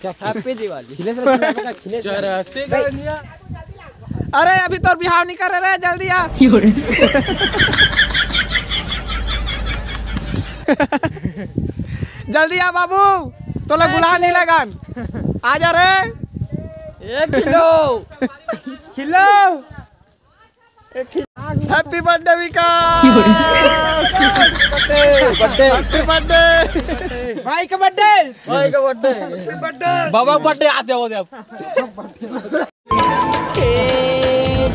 Happy Diwali. अरे अभी तो बिहाव नहीं कर रहे, जल्दी आ। जल्दी आ बाबू, तो लोग बुला नहीं लगन। आ जा रे। 1 किलो खिलो। हैप्पी बर्थडे विकास। हैप्पी बर्थडे भाई का बर्थडे। भाई का बर्थडे। बाबा का बर्थडे आते हो जब।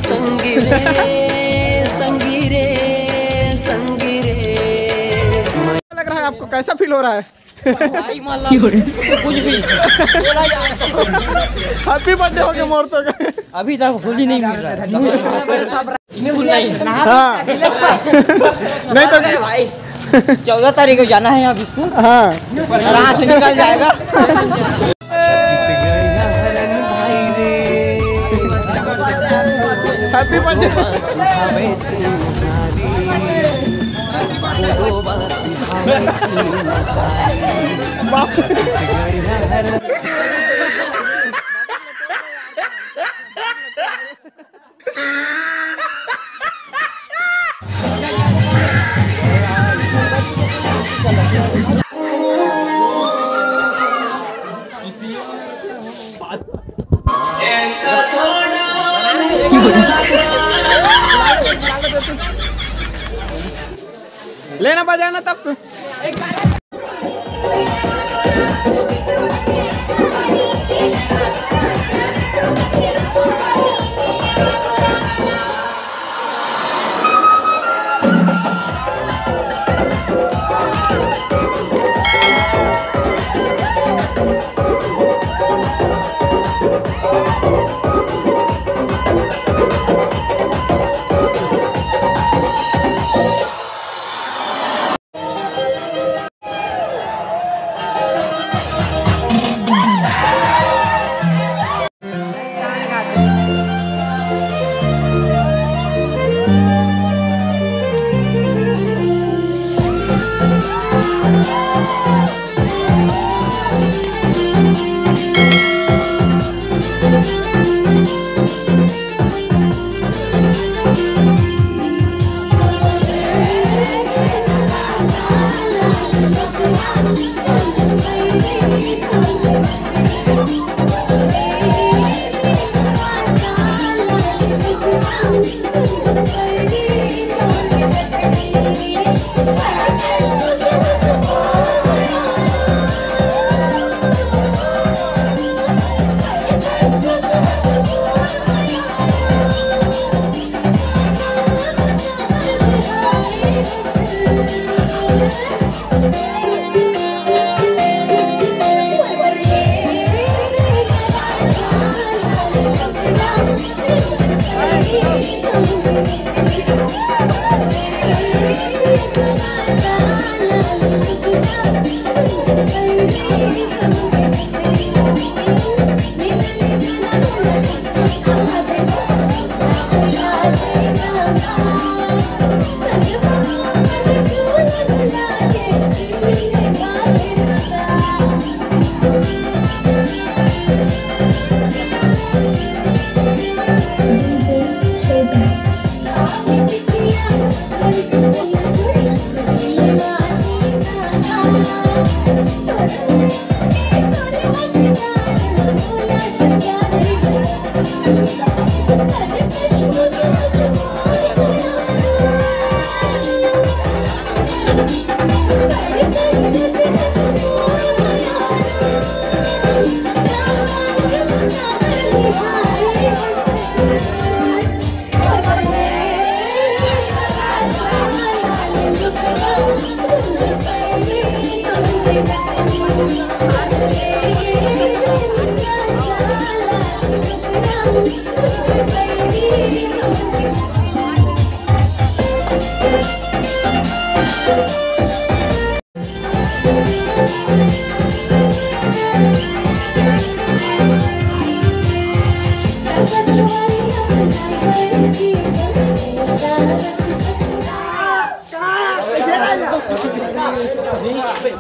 संगीरे संगीरे संगीरे। लग रहा है आपको, कैसा फील हो रहा है? भाई माला कुछ भी हैप्पी बर्थडे हो गया मोर तो। अभी तक होली नहीं मिल रहा है। स्कूल नहीं। हाँ नहीं तो भाई 14 तारीख को जाना है अभी स्कूल। हाँ रात से निकल जाएगा। Happy birthday. लेना बजाना तब तो।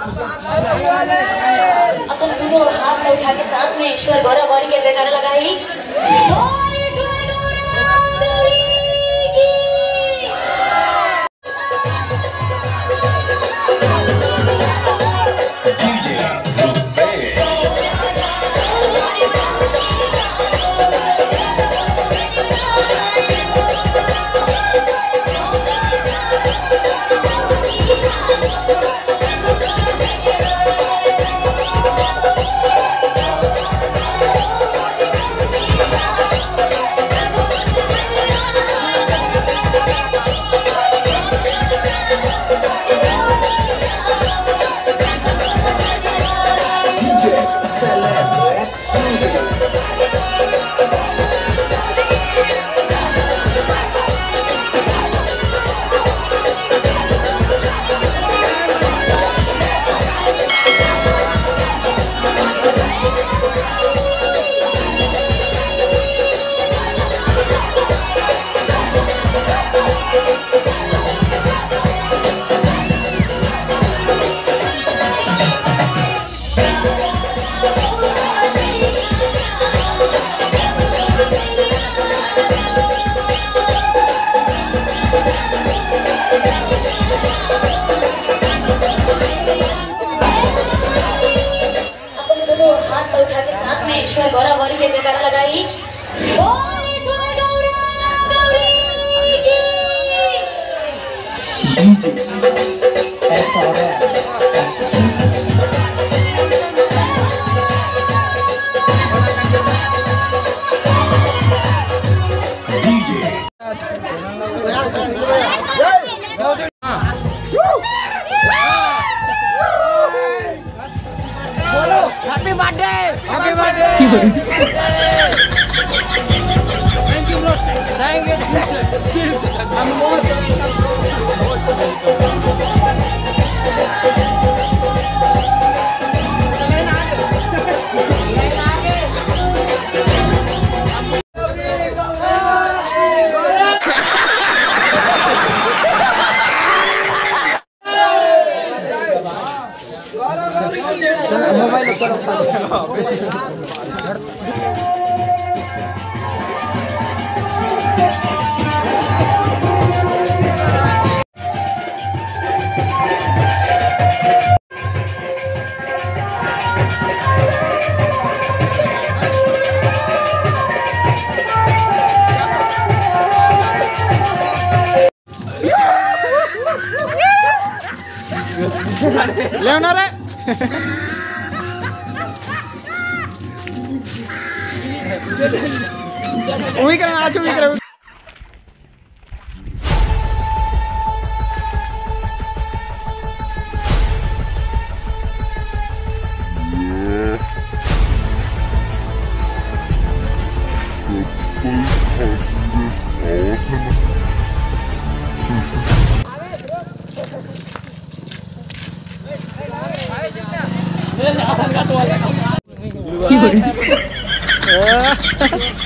अपन दोनों हाथ में उठा के साथ में ईश्वर गौरव गौरी के जयकारा लगाई। गौरव गौरी के जयकारा लगाई। Happy birthday, happy birthday. Thank you bro, thank you. Mobile लेना रे वही करना आज वही कर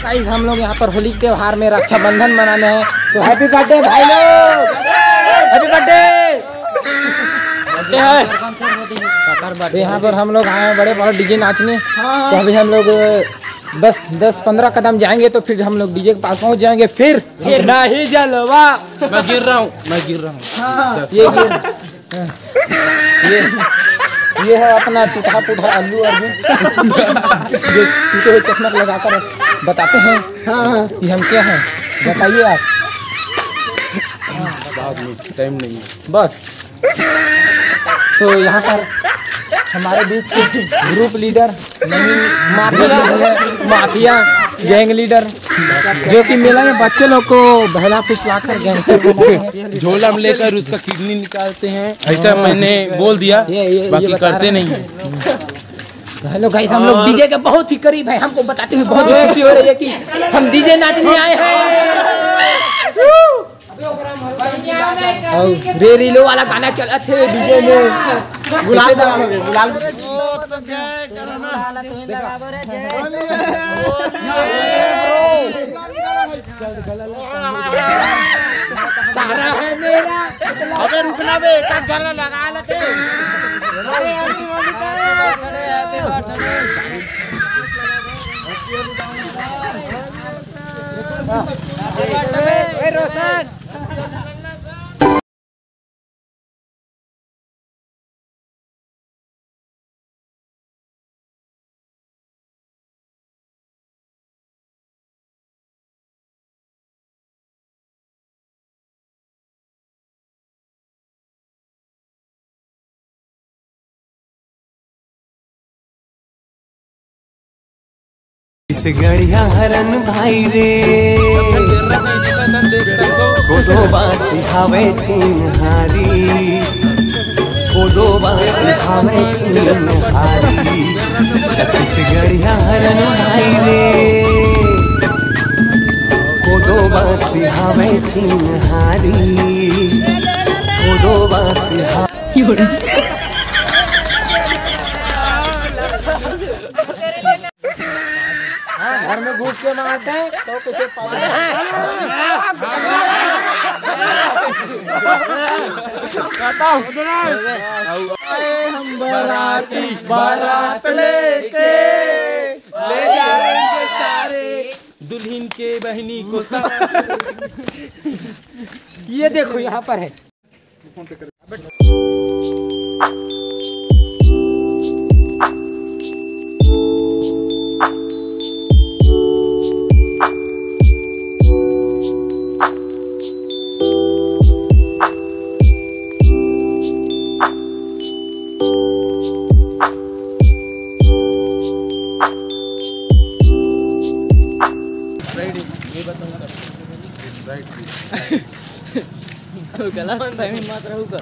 गाइस हम लोग यहाँ पर होली के त्योहार में रक्षाबंधन मनाने हैं, तो हैप्पी बर्थडे भाई लोग, हैप्पी बर्थडे। यहाँ पर हम लोग आए हैं बड़े बड़े डीजे नाचने, तो अभी हम लोग बस 10-15 कदम जाएंगे तो फिर हम लोग डीजे के पास पहुँच जाएंगे। फिर नहीं जलवा, मैं गिर रहा हूँ, ये है अपना टूटा फूटा अल्लू अर्जुन जो टूटे हुए चश्मा लगाकर बताते हैं कि हम क्या हैं, बताइए आप। टाइम नहीं बस। तो यहाँ पर हमारे बीच के group leader mafia gang leader जो कि मेला में बच्चे लोग को बहला फुसलाकर गैंगस्टर झोला में लेकर उसका किडनी निकालते हैं, ऐसा मैंने बोल दिया, बाकी करते नहीं है। हेलो गाइस, हम लोग डीजे के बहुत ही करीब है, हमको बताते हुए बहुत खुशी हो रही है कि हम डीजे नाचने आए हैं। और रे रीलो वाला गाना चला थे डीजे में, गुलाल सारा है मेरा। अबे रुकना बे, एक गाना लगा लेते। रोशन इस गड़िया हरन भाई रे कोदो बास खावे चिन्हारी कोदो बास खावे चिन्हारी इस गड़िया हरन भाई रे कोदो बास खावे चिन्हारी कोदो बास घर में घुस के मारते हैं तो कुछ हम बाराती बारात लेके ले जाएंगे सारे दुल्हन के बहनी को सब। ये देखो यहाँ पर है। गलत टाइमिंग मात्र होगा।